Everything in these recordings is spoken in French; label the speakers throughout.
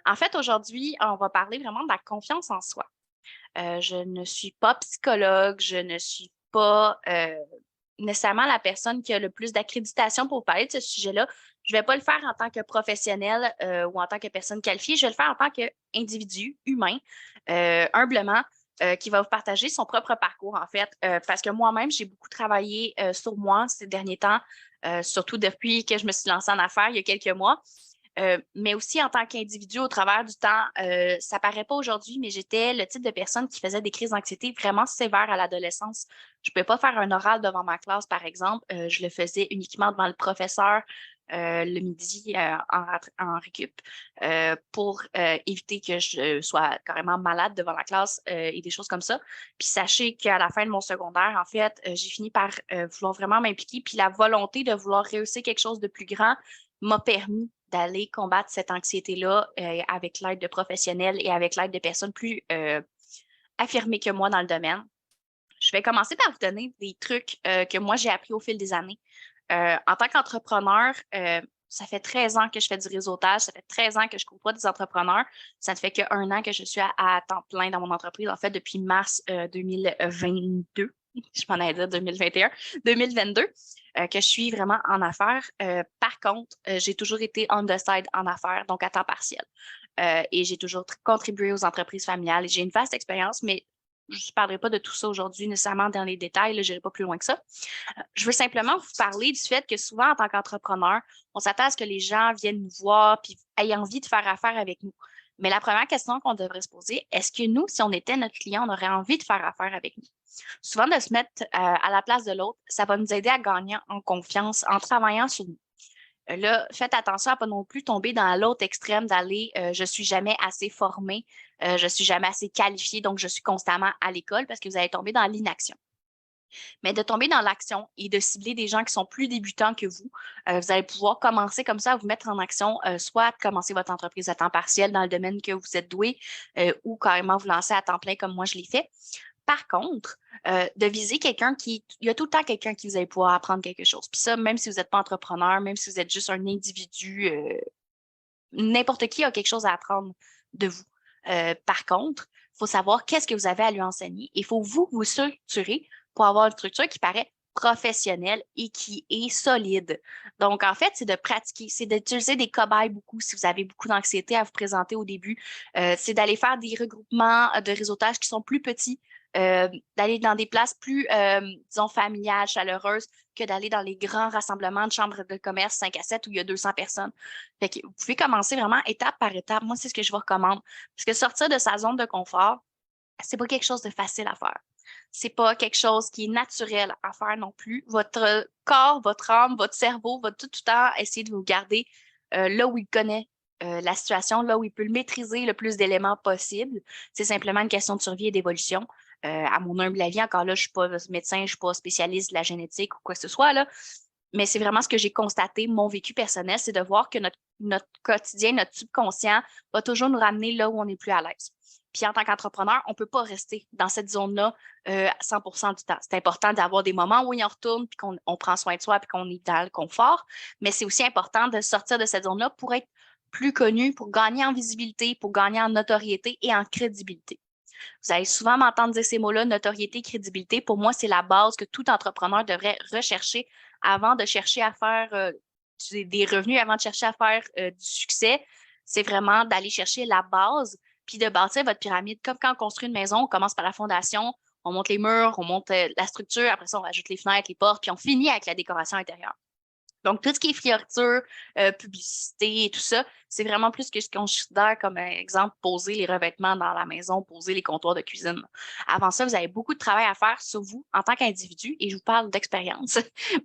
Speaker 1: En fait, aujourd'hui, on va parler vraiment de la confiance en soi. Je ne suis pas psychologue, je ne suis pas nécessairement la personne qui a le plus d'accréditation pour parler de ce sujet-là. Je ne vais pas le faire en tant que professionnel ou en tant que personne qualifiée, je vais le faire en tant qu'individu humain, humblement, qui va vous partager son propre parcours, en fait, parce que moi-même, j'ai beaucoup travaillé sur moi ces derniers temps, surtout depuis que je me suis lancée en affaires il y a quelques mois. Mais aussi en tant qu'individu au travers du temps, ça paraît pas aujourd'hui, mais j'étais le type de personne qui faisait des crises d'anxiété vraiment sévères à l'adolescence. Je pouvais pas faire un oral devant ma classe, par exemple. Je le faisais uniquement devant le professeur le midi en récup pour éviter que je sois carrément malade devant la classe et des choses comme ça. Puis sachez qu'à la fin de mon secondaire, en fait, j'ai fini par vouloir vraiment m'impliquer. Puis la volonté de vouloir réussir quelque chose de plus grand m'a permis d'aller combattre cette anxiété-là avec l'aide de professionnels et avec l'aide de personnes plus affirmées que moi dans le domaine. Je vais commencer par vous donner des trucs que moi j'ai appris au fil des années. En tant qu'entrepreneur, ça fait 13 ans que je fais du réseautage, ça fait 13 ans que je côtoie des entrepreneurs. Ça ne fait qu'un an que je suis à temps plein dans mon entreprise, en fait, depuis mars 2022. Je m'en allais dire 2021, 2022, que je suis vraiment en affaires. Par contre, j'ai toujours été on the side en affaires, donc à temps partiel. Et j'ai toujours contribué aux entreprises familiales. Et j'ai une vaste expérience, mais je ne parlerai pas de tout ça aujourd'hui nécessairement dans les détails, je n'irai pas plus loin que ça. Je veux simplement vous parler du fait que souvent, en tant qu'entrepreneur, on s'attend à ce que les gens viennent nous voir puis aient envie de faire affaire avec nous. Mais la première question qu'on devrait se poser, est-ce que nous, si on était notre client, on aurait envie de faire affaire avec nous? Souvent, de se mettre à la place de l'autre, ça va nous aider à gagner en confiance en travaillant sur nous. Là, faites attention à pas non plus tomber dans l'autre extrême d'aller je suis jamais assez formée, je suis jamais assez qualifiée, donc je suis constamment à l'école parce que vous allez tomber dans l'inaction. Mais de tomber dans l'action et de cibler des gens qui sont plus débutants que vous, vous allez pouvoir commencer comme ça à vous mettre en action, soit commencer votre entreprise à temps partiel dans le domaine que vous êtes doué ou carrément vous lancer à temps plein comme moi je l'ai fait. Par contre, de viser quelqu'un il y a tout le temps quelqu'un qui vous allez pouvoir apprendre quelque chose. Puis ça, même si vous n'êtes pas entrepreneur, même si vous êtes juste un individu, n'importe qui a quelque chose à apprendre de vous. Par contre, il faut savoir qu'est-ce que vous avez à lui enseigner et il faut vous structurer pour avoir une structure qui paraît professionnelle et qui est solide. Donc, en fait, c'est de pratiquer, c'est d'utiliser des cobayes beaucoup si vous avez beaucoup d'anxiété à vous présenter au début. C'est d'aller faire des regroupements de réseautage qui sont plus petits, d'aller dans des places plus, disons, familiales, chaleureuses, que d'aller dans les grands rassemblements de chambres de commerce 5 à 7 où il y a 200 personnes. Fait que vous pouvez commencer vraiment étape par étape. Moi, c'est ce que je vous recommande. Parce que sortir de sa zone de confort, c'est pas quelque chose de facile à faire. C'est pas quelque chose qui est naturel à faire non plus. Votre corps, votre âme, votre cerveau va tout le temps essayer de vous garder là où il connaît la situation, là où il peut le maîtriser le plus d'éléments possible. C'est simplement une question de survie et d'évolution. À mon humble avis, encore là, je suis pas médecin, je suis pas spécialiste de la génétique ou quoi que ce soit, là. Mais c'est vraiment ce que j'ai constaté, mon vécu personnel, c'est de voir que notre quotidien, notre subconscient va toujours nous ramener là où on est plus à l'aise. Puis en tant qu'entrepreneur, on ne peut pas rester dans cette zone-là 100% du temps. C'est important d'avoir des moments où on y retourne, puis qu'on prend soin de soi, puis qu'on est dans le confort. Mais c'est aussi important de sortir de cette zone-là pour être plus connu, pour gagner en visibilité, pour gagner en notoriété et en crédibilité. Vous allez souvent m'entendre dire ces mots-là, notoriété, crédibilité. Pour moi, c'est la base que tout entrepreneur devrait rechercher avant de chercher à faire des revenus, avant de chercher à faire du succès. C'est vraiment d'aller chercher la base, puis de bâtir votre pyramide. Comme quand on construit une maison, on commence par la fondation, on monte les murs, on monte la structure, après ça, on rajoute les fenêtres, les portes, puis on finit avec la décoration intérieure. Donc, tout ce qui est fioriture, publicité et tout ça, c'est vraiment plus que je considère comme un exemple, poser les revêtements dans la maison, poser les comptoirs de cuisine. Avant ça, vous avez beaucoup de travail à faire sur vous en tant qu'individu et je vous parle d'expérience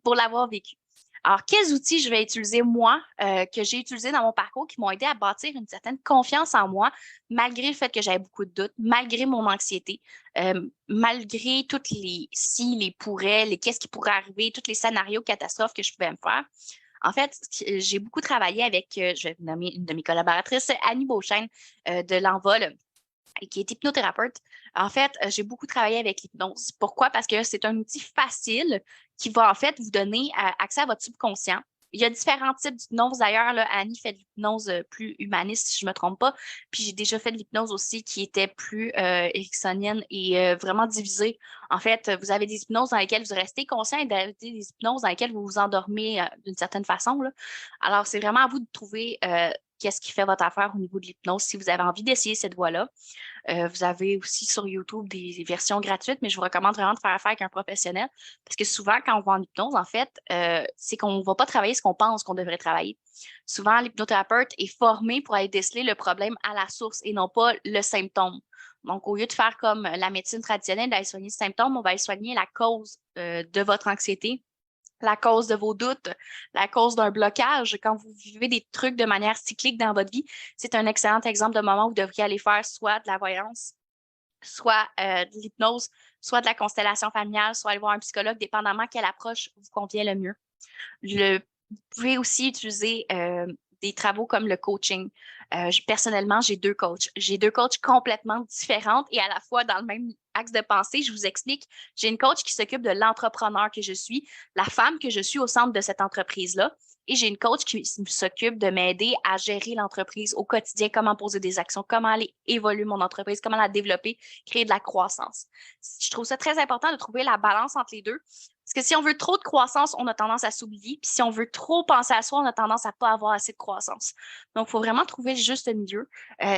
Speaker 1: pour l'avoir vécu. Alors, quels outils je vais utiliser moi, que j'ai utilisés dans mon parcours qui m'ont aidé à bâtir une certaine confiance en moi, malgré le fait que j'avais beaucoup de doutes, malgré mon anxiété, malgré toutes les si, les pourrais, les qu'est-ce qui pourrait arriver, tous les scénarios catastrophes que je pouvais me faire. En fait, j'ai beaucoup travaillé avec, je vais vous nommer une de mes collaboratrices, Annie Beauchesne de l'Envol, qui est hypnothérapeute. En fait, j'ai beaucoup travaillé avec l'hypnose. Pourquoi? Parce que c'est un outil facile qui va en fait vous donner accès à votre subconscient Il y a différents types d'hypnose d'ailleurs. Là, Annie fait de l'hypnose plus humaniste, si je ne me trompe pas. Puis j'ai déjà fait de l'hypnose aussi qui était plus ericksonienne et vraiment divisée. En fait, vous avez des hypnoses dans lesquelles vous restez conscient et des hypnoses dans lesquelles vous vous endormez d'une certaine façon, là. Alors, c'est vraiment à vous de trouver qu'est-ce qui fait votre affaire au niveau de l'hypnose si vous avez envie d'essayer cette voie-là. Vous avez aussi sur YouTube des versions gratuites, mais je vous recommande vraiment de faire affaire avec un professionnel parce que souvent, quand on va en hypnose, en fait, c'est qu'on ne va pas travailler ce qu'on pense qu'on devrait travailler. Souvent, l'hypnothérapeute est formé pour aller déceler le problème à la source et non pas le symptôme. Donc, au lieu de faire comme la médecine traditionnelle, d'aller soigner le symptôme, on va aller soigner la cause de votre anxiété, la cause de vos doutes, la cause d'un blocage. Quand vous vivez des trucs de manière cyclique dans votre vie, c'est un excellent exemple de moment où vous devriez aller faire soit de la voyance, soit de l'hypnose, soit de la constellation familiale, soit aller voir un psychologue, dépendamment quelle approche vous convient le mieux. Vous pouvez aussi utiliser des travaux comme le coaching. Personnellement, j'ai deux coachs. J'ai deux coachs complètement différentes et à la fois dans le même axe de pensée. Je vous explique. J'ai une coach qui s'occupe de l'entrepreneur que je suis, la femme que je suis au centre de cette entreprise-là. Et j'ai une coach qui s'occupe de m'aider à gérer l'entreprise au quotidien, comment poser des actions, comment aller évoluer mon entreprise, comment la développer, créer de la croissance. Je trouve ça très important de trouver la balance entre les deux. Parce que si on veut trop de croissance, on a tendance à s'oublier. Puis si on veut trop penser à soi, on a tendance à ne pas avoir assez de croissance. Donc, il faut vraiment trouver le juste milieu. Euh,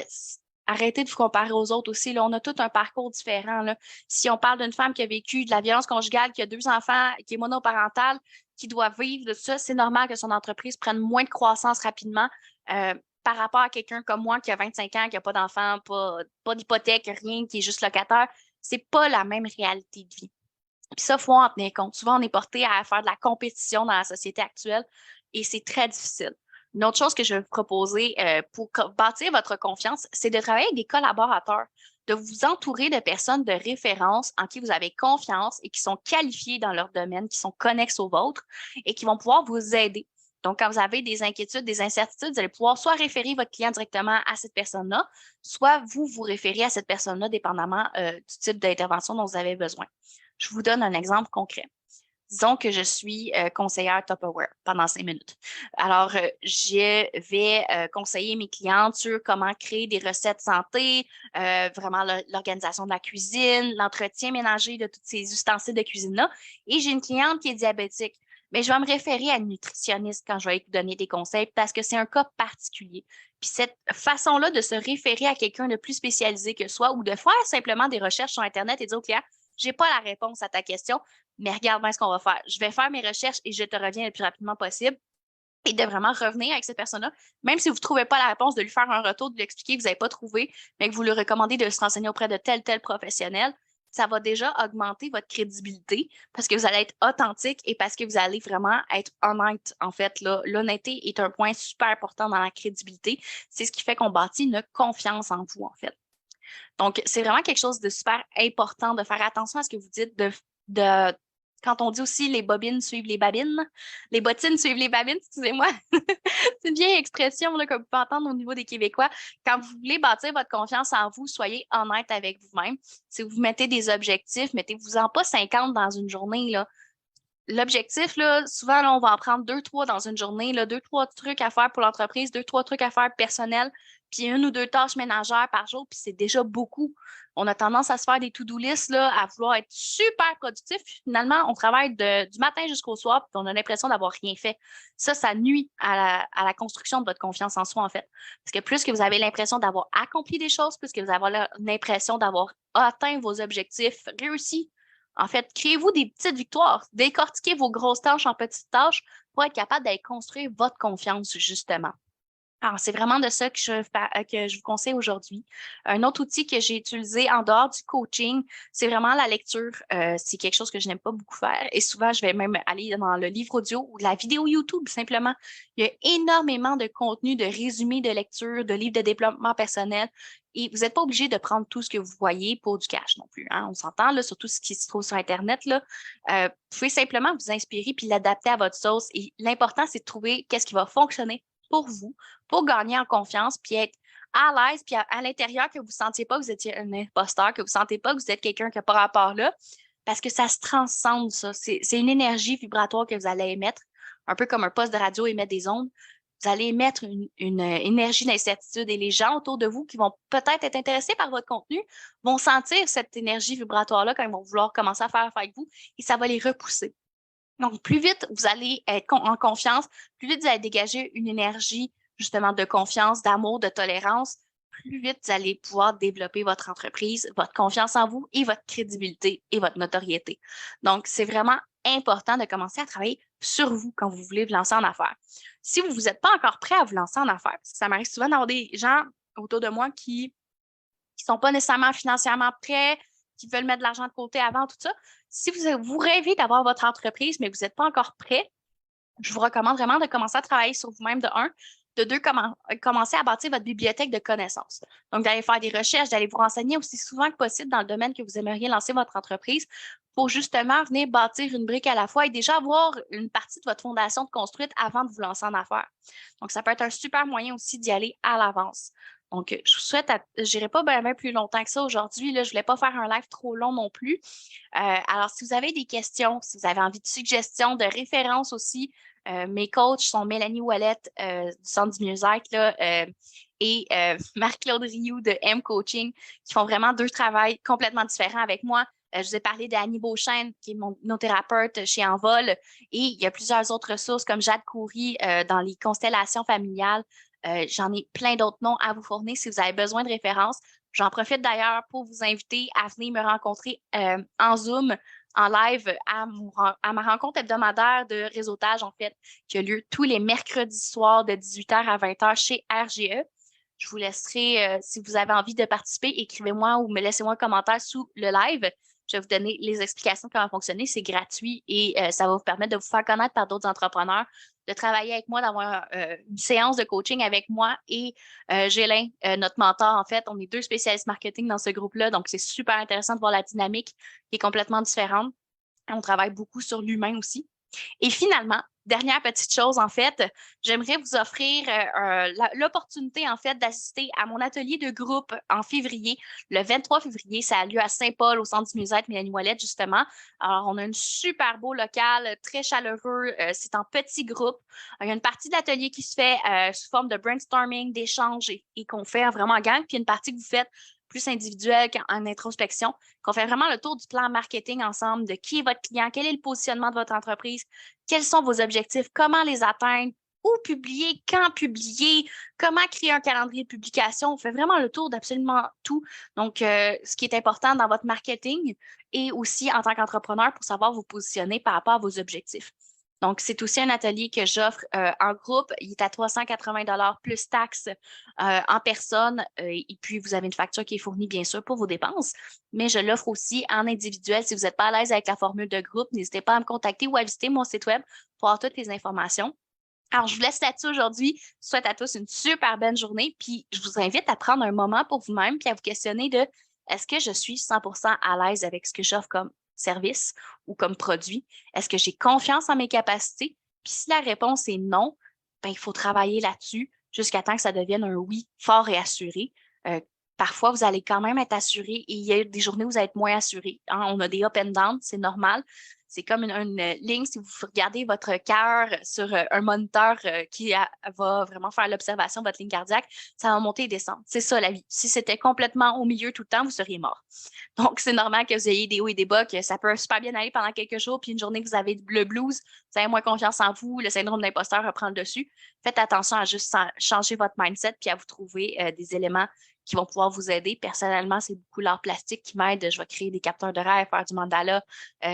Speaker 1: Arrêtez de vous comparer aux autres aussi. Là, on a tout un parcours différent. Là. Si on parle d'une femme qui a vécu de la violence conjugale, qui a 2 enfants, qui est monoparentale, qui doit vivre de ça, c'est normal que son entreprise prenne moins de croissance rapidement par rapport à quelqu'un comme moi qui a 25 ans, qui n'a pas d'enfants, pas d'hypothèque, rien, qui est juste locataire. C'est pas la même réalité de vie. Puis ça, il faut en tenir compte. Souvent, on est porté à faire de la compétition dans la société actuelle et c'est très difficile. Une autre chose que je vais vous proposer pour bâtir votre confiance, c'est de travailler avec des collaborateurs, de vous entourer de personnes de référence en qui vous avez confiance et qui sont qualifiées dans leur domaine, qui sont connexes au vôtre et qui vont pouvoir vous aider. Donc, quand vous avez des inquiétudes, des incertitudes, vous allez pouvoir soit référer votre client directement à cette personne-là, soit vous référez à cette personne-là, dépendamment du type d'intervention dont vous avez besoin. Je vous donne un exemple concret. Disons que je suis conseillère Tupperware pendant 5 minutes. Alors, je vais conseiller mes clientes sur comment créer des recettes santé, vraiment l'organisation de la cuisine, l'entretien ménager de tous ces ustensiles de cuisine-là. Et j'ai une cliente qui est diabétique. Mais je vais me référer à une nutritionniste quand je vais lui donner des conseils parce que c'est un cas particulier. Puis cette façon-là de se référer à quelqu'un de plus spécialisé que soi ou de faire simplement des recherches sur Internet et dire au client, j'ai pas la réponse à ta question, mais regarde bien ce qu'on va faire. Je vais faire mes recherches et je te reviens le plus rapidement possible. Et de vraiment revenir avec cette personne-là, même si vous ne trouvez pas la réponse, de lui faire un retour, de lui expliquer que vous n'avez pas trouvé, mais que vous lui recommandez de se renseigner auprès de tel professionnel, ça va déjà augmenter votre crédibilité parce que vous allez être authentique et parce que vous allez vraiment être honnête. En fait, là, l'honnêteté est un point super important dans la crédibilité. C'est ce qui fait qu'on bâtit une confiance en vous, en fait. Donc, c'est vraiment quelque chose de super important de faire attention à ce que vous dites, de quand on dit aussi les bobines suivent les babines, les bottines suivent les babines, excusez-moi. C'est une vieille expression là, que vous pouvez entendre au niveau des Québécois. Quand vous voulez bâtir votre confiance en vous, soyez honnête avec vous-même. Si vous mettez des objectifs, mettez-vous-en pas 50 dans une journée, là. L'objectif, là, souvent, là, on va en prendre 2, 3 dans une journée, là, 2, 3 trucs à faire pour l'entreprise, 2, 3 trucs à faire personnels, puis 1 ou 2 tâches ménagères par jour, puis c'est déjà beaucoup. On a tendance à se faire des to-do lists, là, à vouloir être super productif. Puis finalement, on travaille du matin jusqu'au soir, puis on a l'impression d'avoir rien fait. Ça nuit à la construction de votre confiance en soi, en fait. Parce que plus que vous avez l'impression d'avoir accompli des choses, plus que vous avez l'impression d'avoir atteint vos objectifs, réussi. En fait, créez-vous des petites victoires. Décortiquez vos grosses tâches en petites tâches pour être capable d'aller construire votre confiance, justement. Alors, c'est vraiment de ça que je vous conseille aujourd'hui. Un autre outil que j'ai utilisé en dehors du coaching, c'est vraiment la lecture. C'est quelque chose que je n'aime pas beaucoup faire. Et souvent, je vais même aller dans le livre audio ou la vidéo YouTube, simplement. Il y a énormément de contenu, de résumés de lecture, de livres de développement personnel. Et vous n'êtes pas obligé de prendre tout ce que vous voyez pour du cash non plus. Hein? On s'entend, là, surtout ce qui se trouve sur Internet. Là. Vous pouvez simplement vous inspirer puis l'adapter à votre sauce. Et l'important, c'est de trouver qu'est-ce qui va fonctionner pour vous, pour gagner en confiance, puis être à l'aise, puis à l'intérieur, que vous ne sentiez pas que vous étiez un imposteur, que vous ne sentez pas que vous êtes quelqu'un qui n'a pas rapport là, parce que ça se transcende, ça. C'est une énergie vibratoire que vous allez émettre un peu comme un poste de radio émet des ondes, vous allez émettre une énergie d'incertitude et les gens autour de vous qui vont peut-être être intéressés par votre contenu vont sentir cette énergie vibratoire-là quand ils vont vouloir commencer à faire affaire avec vous et ça va les repousser. Donc, plus vite vous allez être en confiance, plus vite vous allez dégager une énergie justement de confiance, d'amour, de tolérance, plus vite vous allez pouvoir développer votre entreprise, votre confiance en vous et votre crédibilité et votre notoriété. Donc, c'est vraiment important de commencer à travailler sur vous quand vous voulez vous lancer en affaires. Si vous n'êtes pas encore prêt à vous lancer en affaires, parce que ça m'arrive souvent d'avoir des gens autour de moi qui sont pas nécessairement financièrement prêts, qui veulent mettre de l'argent de côté avant, tout ça. Si vous rêvez d'avoir votre entreprise, mais vous n'êtes pas encore prêt, je vous recommande vraiment de commencer à travailler sur vous-même de un. De deux, commencer à bâtir votre bibliothèque de connaissances. Donc, d'aller faire des recherches, d'aller vous renseigner aussi souvent que possible dans le domaine que vous aimeriez lancer votre entreprise pour justement venir bâtir une brique à la fois et déjà avoir une partie de votre fondation de construite avant de vous lancer en affaires. Donc, ça peut être un super moyen aussi d'y aller à l'avance. Donc, je vous souhaite, je n'irai pas bien plus longtemps que ça aujourd'hui. Là, je ne voulais pas faire un live trop long non plus. Alors, si vous avez des questions, si vous avez envie de suggestions, de références aussi, mes coachs sont Mélanie Ouellette du Centre du mieux-être et Marc-Claude Rioux de M Coaching qui font vraiment deux travails complètement différents avec moi. Je vous ai parlé d'Annie Beauchesne, qui est mon hypnothérapeute chez Envol. Et il y a plusieurs autres ressources comme Jade Coury dans les constellations familiales. J'en ai plein d'autres noms à vous fournir si vous avez besoin de références. J'en profite d'ailleurs pour vous inviter à venir me rencontrer en Zoom, en live, à ma rencontre hebdomadaire de réseautage, en fait, qui a lieu tous les mercredis soirs de 18h à 20h chez RGE. Je vous laisserai, si vous avez envie de participer, écrivez-moi ou me laissez-moi un commentaire sous le live. Je vais vous donner les explications de comment fonctionner. C'est gratuit et ça va vous permettre de vous faire connaître par d'autres entrepreneurs, de travailler avec moi, d'avoir une séance de coaching avec moi et Gélin, notre mentor. En fait, on est deux spécialistes marketing dans ce groupe-là. Donc, c'est super intéressant de voir la dynamique qui est complètement différente. On travaille beaucoup sur l'humain aussi. Et finalement, dernière petite chose, en fait, j'aimerais vous offrir l'opportunité, en fait, d'assister à mon atelier de groupe en février. Le 23 février, ça a lieu à Saint-Paul, au Centre du mieux-être Mélanie Ouellette, justement. Alors, on a un super beau local, très chaleureux. C'est en petits groupes. Il y a une partie de l'atelier qui se fait sous forme de brainstorming, d'échange et qu'on fait vraiment en gang. Puis une partie que vous faites plus individuelle qu'en introspection, qu'on fait vraiment le tour du plan marketing ensemble, de qui est votre client, quel est le positionnement de votre entreprise, quels sont vos objectifs, comment les atteindre, où publier, quand publier, comment créer un calendrier de publication. On fait vraiment le tour d'absolument tout. Donc, ce qui est important dans votre marketing et aussi en tant qu'entrepreneur pour savoir vous positionner par rapport à vos objectifs. Donc, c'est aussi un atelier que j'offre en groupe. Il est à 380 plus taxes en personne. Et puis, vous avez une facture qui est fournie, bien sûr, pour vos dépenses. Mais je l'offre aussi en individuel. Si vous n'êtes pas à l'aise avec la formule de groupe, n'hésitez pas à me contacter ou à visiter mon site web pour avoir toutes les informations. Alors, je vous laisse là-dessus aujourd'hui. Je vous souhaite à tous une super bonne journée. Puis, je vous invite à prendre un moment pour vous-même puis à vous questionner de est-ce que je suis 100% à l'aise avec ce que j'offre comme service ou comme produit? Est-ce que j'ai confiance en mes capacités? Puis si la réponse est non, ben, il faut travailler là-dessus jusqu'à temps que ça devienne un oui fort et assuré. Parfois, vous allez quand même être assuré et il y a des journées où vous allez être moins assuré. Hein? On a des up and down, c'est normal. C'est comme une ligne, si vous regardez votre cœur sur un moniteur qui va vraiment faire l'observation de votre ligne cardiaque, ça va monter et descendre. C'est ça la vie. Si c'était complètement au milieu tout le temps, vous seriez mort. Donc, c'est normal que vous ayez des hauts et des bas, que ça peut super bien aller pendant quelques jours, puis une journée que vous avez le blues, vous avez moins confiance en vous, le syndrome d'imposteur reprend le dessus. Faites attention à juste changer votre mindset puis à vous trouver des éléments qui vont pouvoir vous aider. Personnellement, c'est beaucoup l'art plastique qui m'aide. Je vais créer des capteurs de rêve, faire du mandala.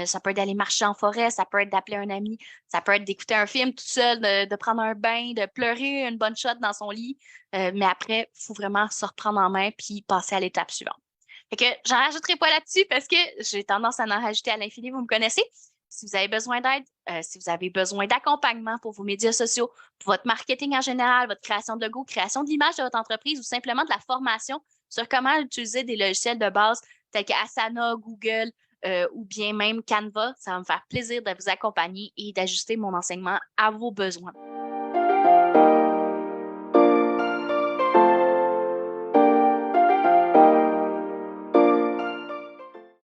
Speaker 1: Ça peut être d'aller marcher en forêt, ça peut être d'appeler un ami, ça peut être d'écouter un film tout seul, de prendre un bain, de pleurer une bonne shot dans son lit. Mais après, il faut vraiment se reprendre en main puis passer à l'étape suivante. Fait que j'en rajouterai pas là-dessus parce que j'ai tendance à en rajouter à l'infini, vous me connaissez. Si vous avez besoin d'aide, si vous avez besoin d'accompagnement pour vos médias sociaux, pour votre marketing en général, votre création de logo, création de l'image de votre entreprise ou simplement de la formation sur comment utiliser des logiciels de base tels que Asana, Google ou bien même Canva, ça va me faire plaisir de vous accompagner et d'ajuster mon enseignement à vos besoins.